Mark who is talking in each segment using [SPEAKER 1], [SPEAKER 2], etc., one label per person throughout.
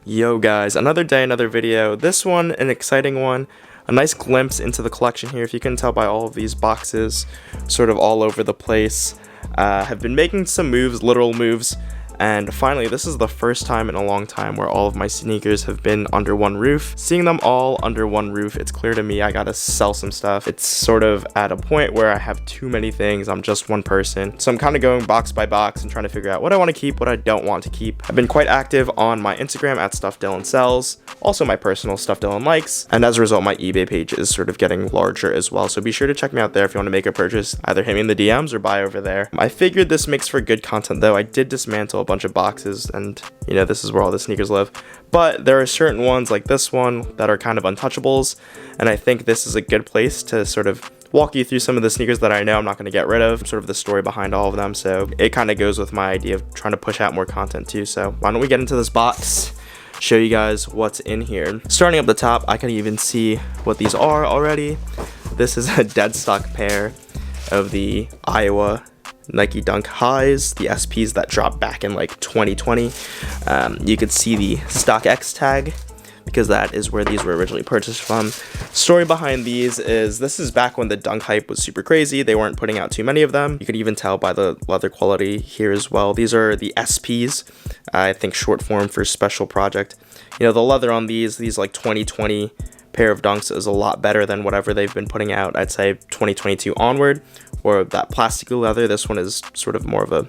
[SPEAKER 1] Yo guys, another day, another video. This one, an exciting one. A nice glimpse into the collection here. If you can tell by all of these boxes, sort of all over the place. Have been making some moves, literal moves. And finally, this is the first time in a long time where all of my sneakers have been under one roof. Seeing them all under one roof, it's clear to me I gotta sell some stuff. It's sort of at a point where I have too many things. I'm just one person. So I'm kind of going box by box and trying to figure out what I want to keep, what I don't want to keep. I've been quite active on my Instagram at StuffDylanSells, also my personal Stuff Dylan Likes, and as a result, my eBay page is sort of getting larger as well. So be sure to check me out there if you want to make a purchase. Either hit me in the DMs or buy over there. I figured this makes for good content though. I did dismantle a bunch of boxes and you know, this is where all the sneakers live, but there are certain ones like this one that are kind of untouchables, and I think this is a good place to sort of walk you through some of the sneakers that I know I'm not going to get rid of, sort of the story behind all of them. So it kind of goes with my idea of trying to push out more content too. So why don't we get into this box, show you guys what's in here. Starting up the top, I can even see what these are already. This is a dead stock pair of the Iowa Nike Dunk Highs, the SPs that dropped back in like 2020. You could see the StockX tag because that is where these were originally purchased from. Story behind these is this is back when the Dunk hype was super crazy. They weren't putting out too many of them. You could even tell by the leather quality here as well. These are the SPs, I think short form for Special Project. You know, the leather on these like 2020 pair of Dunks is a lot better than whatever they've been putting out, I'd say 2022 onward, or that plastic leather. This one is sort of more of a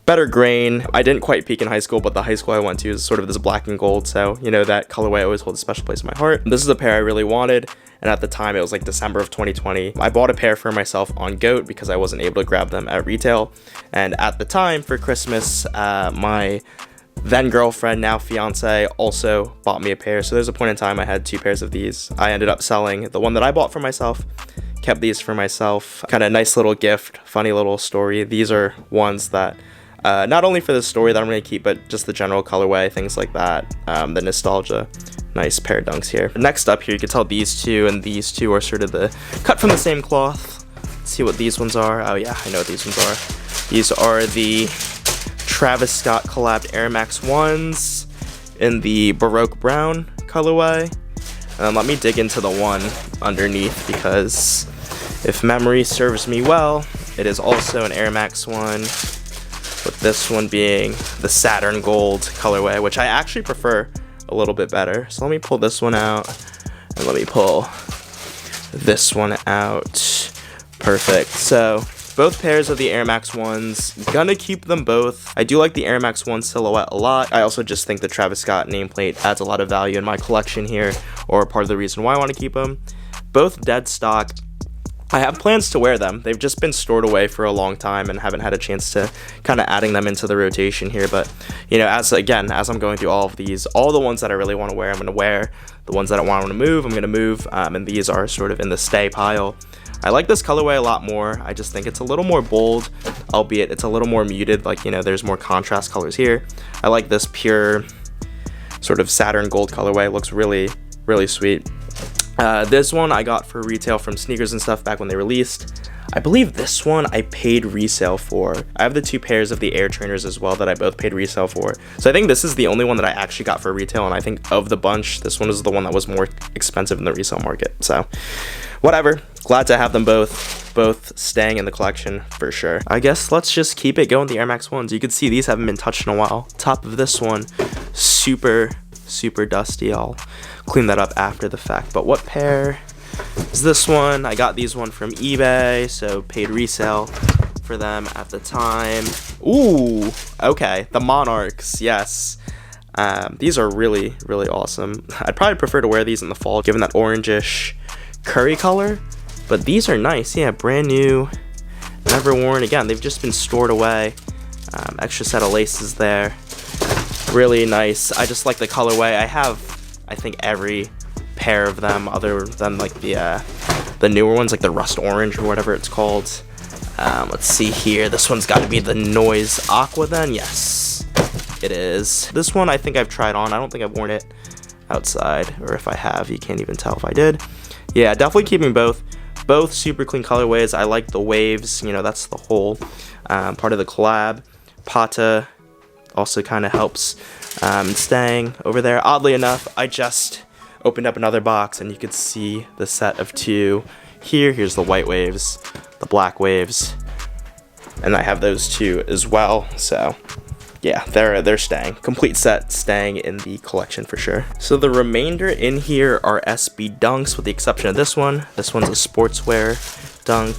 [SPEAKER 1] better grain. I didn't quite peak in high school, but the high school I went to is sort of this black and gold, so you know, that colorway always holds a special place in my heart. This is a pair I really wanted, and at the time it was like December of 2020. I bought a pair for myself on GOAT because I wasn't able to grab them at retail, and at the time for Christmas, my then girlfriend, now fiance, also bought me a pair. So there's a point in time I had two pairs of these. I ended up selling the one that I bought for myself, kept these for myself. Kind of nice little gift, funny little story. These are ones that not only for the story that I'm going to keep, but just the general colorway, things like that, the nostalgia. Nice pair of Dunks here. Next up here, you can tell these two and these two are sort of the cut from the same cloth. Let's see what these ones are. Oh yeah, I know what these ones are. These are the Travis Scott collabed Air Max 1s in the Baroque brown colorway. And then let me dig into the one underneath, because if memory serves me well, it is also an Air Max 1, with this one being the Saturn gold colorway, which I actually prefer a little bit better. So let me pull this one out, and let me pull this one out. Perfect. So both pairs of the Air Max 1s, gonna keep them both. I do like the Air Max 1 silhouette a lot. I also just think the Travis Scott nameplate adds a lot of value in my collection here, or part of the reason why I want to keep them. Both dead stock. I have plans to wear them. They've just been stored away for a long time and haven't had a chance to kind of adding them into the rotation here. But you know, as I'm going through all of these, all the ones that I really want to wear, I'm going to wear. The ones that I want to move, I'm going to move. And these are sort of in the stay pile. I like this colorway a lot more. I just think it's a little more bold, albeit it's a little more muted. Like, you know, there's more contrast colors here. I like this pure sort of Saturn gold colorway. It looks really, really sweet. This one I got for retail from Sneakers and Stuff back when they released. I believe this one I paid resale for. I have the two pairs of the Air Trainers as well that I both paid resale for. So I think this is the only one that I actually got for retail, and I think of the bunch, this one is the one that was more expensive in the resale market. So whatever, glad to have them both staying in the collection for sure. I guess let's just keep it going with the Air Max 1s. You can see these haven't been touched in a while. Top of this one, super dusty. I'll clean that up after the fact. But what pair is this one? I got these one from eBay, so paid resale for them at the time. Ooh, okay, the Monarchs, yes. These are really, really awesome. I'd probably prefer to wear these in the fall, given that orangish curry color, but these are nice. Yeah, brand new, never worn. Again, they've just been stored away. Extra set of laces there, really nice. I just like the colorway. I have, I think, every pair of them other than like the newer ones, like the rust orange or whatever it's called. Let's see here, this one's got to be the Noise Aqua then. Yes, it is. This one I think I've tried on. I don't think I've worn it outside, or if I have, you can't even tell if I did. Yeah, definitely keeping both super clean colorways. I like the waves, you know, that's the whole part of the collab. Patta also kind of helps Staying over there. Oddly enough, I just opened up another box and you could see the set of 2 here. Here's the white waves, the black waves, and I have those 2 as well. So yeah, they're staying. Complete set staying in the collection for sure. So the remainder in here are SB dunks with the exception of this one. This one's a sportswear dunk.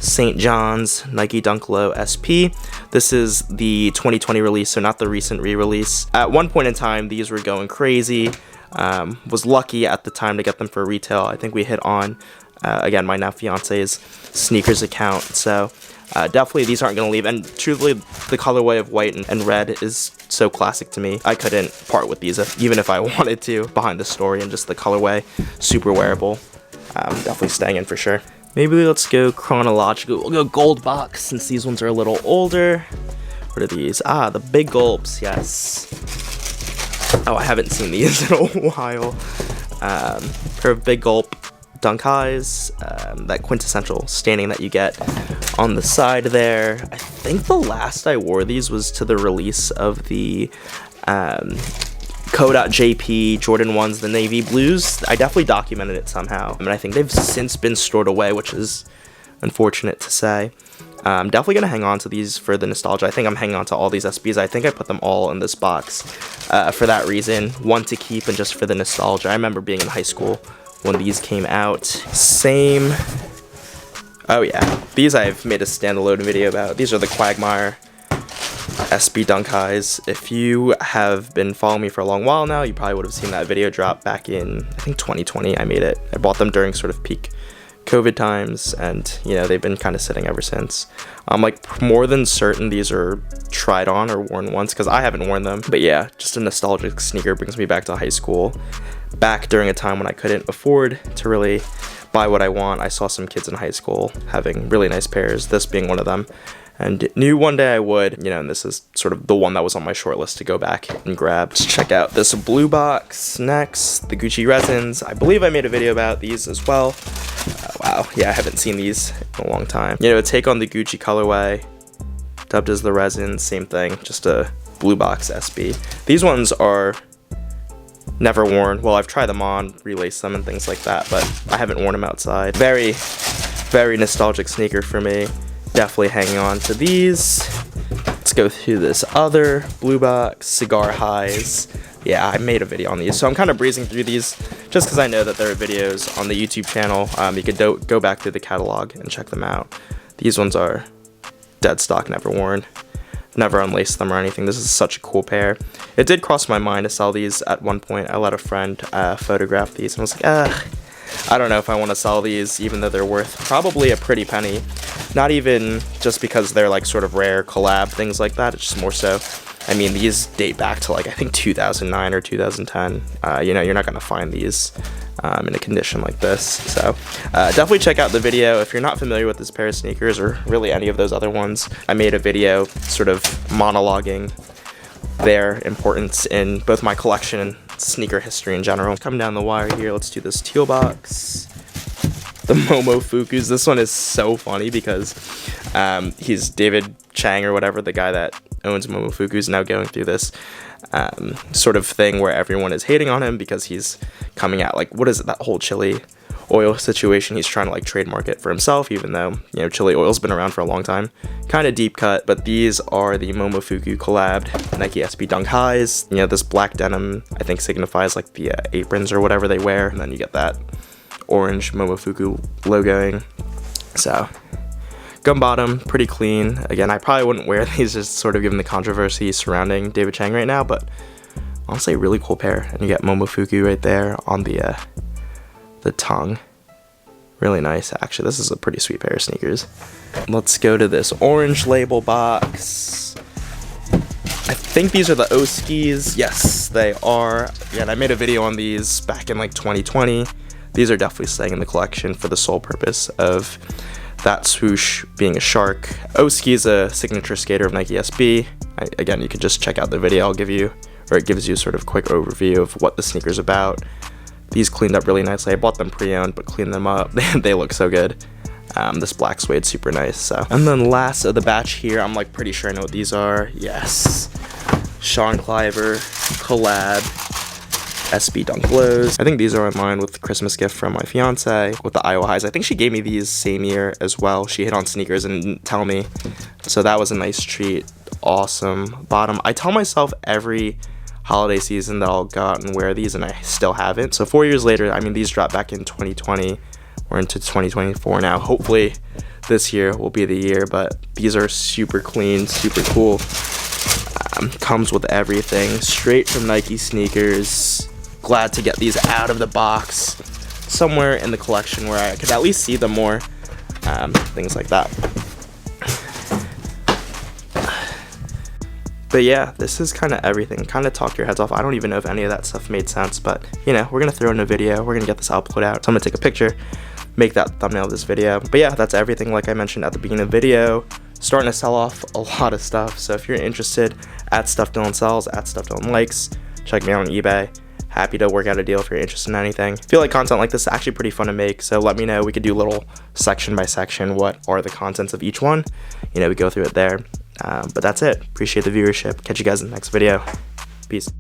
[SPEAKER 1] St. John's Nike Dunk Low SP. This is the 2020 release, so not the recent re-release. At one point in time, these were going crazy. Was lucky at the time to get them for retail. I think we hit on, again, my now fiance's sneakers account. So definitely these aren't going to leave. And truthfully, the colorway of white and red is so classic to me. I couldn't part with these even if I wanted to, behind the story and just the colorway. Super wearable. Definitely staying in for sure. Maybe let's go chronological. We'll go gold box since these ones are a little older. What are these? Ah, the big gulps, yes. Oh, I haven't seen these in a while. Pair of big gulp dunk highs. That quintessential staining that you get on the side there. I think the last I wore these was to the release of the co.jp Jordan 1s, the navy blues. I definitely documented it somehow. I mean, I think they've since been stored away, which is unfortunate to say. I'm definitely going to hang on to these for the nostalgia. I think I'm hanging on to all these SBs. I think I put them all in this box for that reason. One to keep and just for the nostalgia. I remember being in high school when these came out. Same. Oh yeah, these I've made a standalone video about. These are the Quagmire SB dunk highs. If you have been following me for a long while now, you probably would have seen that video drop back in, I think 2020 I made it. I bought them during sort of peak COVID times, and you know, they've been kind of sitting ever since. I'm like more than certain these are tried on or worn once, because I haven't worn them. But yeah, just a nostalgic sneaker, brings me back to high school, back during a time when I couldn't afford to really buy what I want. I saw some kids in high school having really nice pairs, this being one of them, and knew one day I would, you know, and this is sort of the one that was on my short list to go back and grab. Let's check out this blue box next, the Gucci Resins. I believe I made a video about these as well. Wow, yeah, I haven't seen these in a long time. You know, a take on the Gucci colorway, dubbed as the Resin, same thing, just a blue box SB. These ones are never worn. Well, I've tried them on, relaced them and things like that, but I haven't worn them outside. Very, very nostalgic sneaker for me. Definitely hanging on to these. Let's go through this other blue box cigar highs. Yeah, I made a video on these, so I'm kind of breezing through these just because I know that there are videos on the YouTube channel. You could go back through the catalog and check them out. These ones are dead stock, never worn. Never unlaced them or anything. This is such a cool pair. It did cross my mind to sell these at one point. I let a friend photograph these and I was like, I don't know if I want to sell these, even though they're worth probably a pretty penny. Not even just because they're like sort of rare collab things like that. It's just more so, I mean, these date back to like I think 2009 or 2010. You know, you're not gonna find these in a condition like this. So definitely check out the video if you're not familiar with this pair of sneakers or really any of those other ones. I made a video sort of monologuing their importance in both my collection and sneaker history in general. Come down the wire here, let's do this teal box. The Momo Fukus. This one is so funny because he's David Chang or whatever, the guy that owns Momo Fukus, now going through this sort of thing where everyone is hating on him because he's coming out like, what is it, that whole chili oil situation. He's trying to like trademark it for himself, even though, you know, chili oil's been around for a long time. Kind of deep cut, but these are the Momo Fuku collabed Nike SB Dunk highs. You know, this black denim I think signifies like the aprons or whatever they wear, and then you get that orange Momo Fuku logoing. So gum bottom, pretty clean. Again, I probably wouldn't wear these just sort of given the controversy surrounding David Chang right now, but honestly a really cool pair. And you get Momo Fuku right there on the tongue. Really nice, actually. This is a pretty sweet pair of sneakers. Let's go to this orange label box. I think these are the O-skis. Yes, they are. Yeah, and I made a video on these back in like 2020. These are definitely staying in the collection for the sole purpose of that swoosh being a shark. O-ski is a signature skater of Nike SB. Again, you can just check out the video I'll give you, or it gives you sort of quick overview of what the sneaker's about. These cleaned up really nicely. I bought them pre-owned, but cleaned them up. They look so good. This black suede, super nice. So, and then last of the batch here, I'm like pretty sure I know what these are. Yes, Sean Cliver collab SB Dunk Lows. I think these are in line with the Christmas gift from my fiance with the Iowa highs. I think she gave me these same year as well. She hit on sneakers and didn't tell me, so that was a nice treat. Awesome bottom. I tell myself every holiday season that I'll go out and wear these, and I still haven't. So 4 years later, I mean, these dropped back in 2020. We're into 2024 now. Hopefully this year will be the year, but these are super clean, super cool. Comes with everything, straight from Nike sneakers. Glad to get these out of the box somewhere in the collection where I could at least see them more, things like that. But yeah, this is kind of everything. Kind of talk your heads off. I don't even know if any of that stuff made sense, but you know, we're gonna throw in a video. We're gonna get this upload out. So I'm gonna take a picture, make that thumbnail of this video. But yeah, that's everything. Like I mentioned at the beginning of the video, starting to sell off a lot of stuff. So if you're interested, at Stuff Dylan Sells, at Stuff Dylan Likes, check me out on eBay. Happy to work out a deal if you're interested in anything. I feel like content like this is actually pretty fun to make, so let me know. We could do little section by section, what are the contents of each one. You know, we go through it there. But that's it. Appreciate the viewership. Catch you guys in the next video. Peace.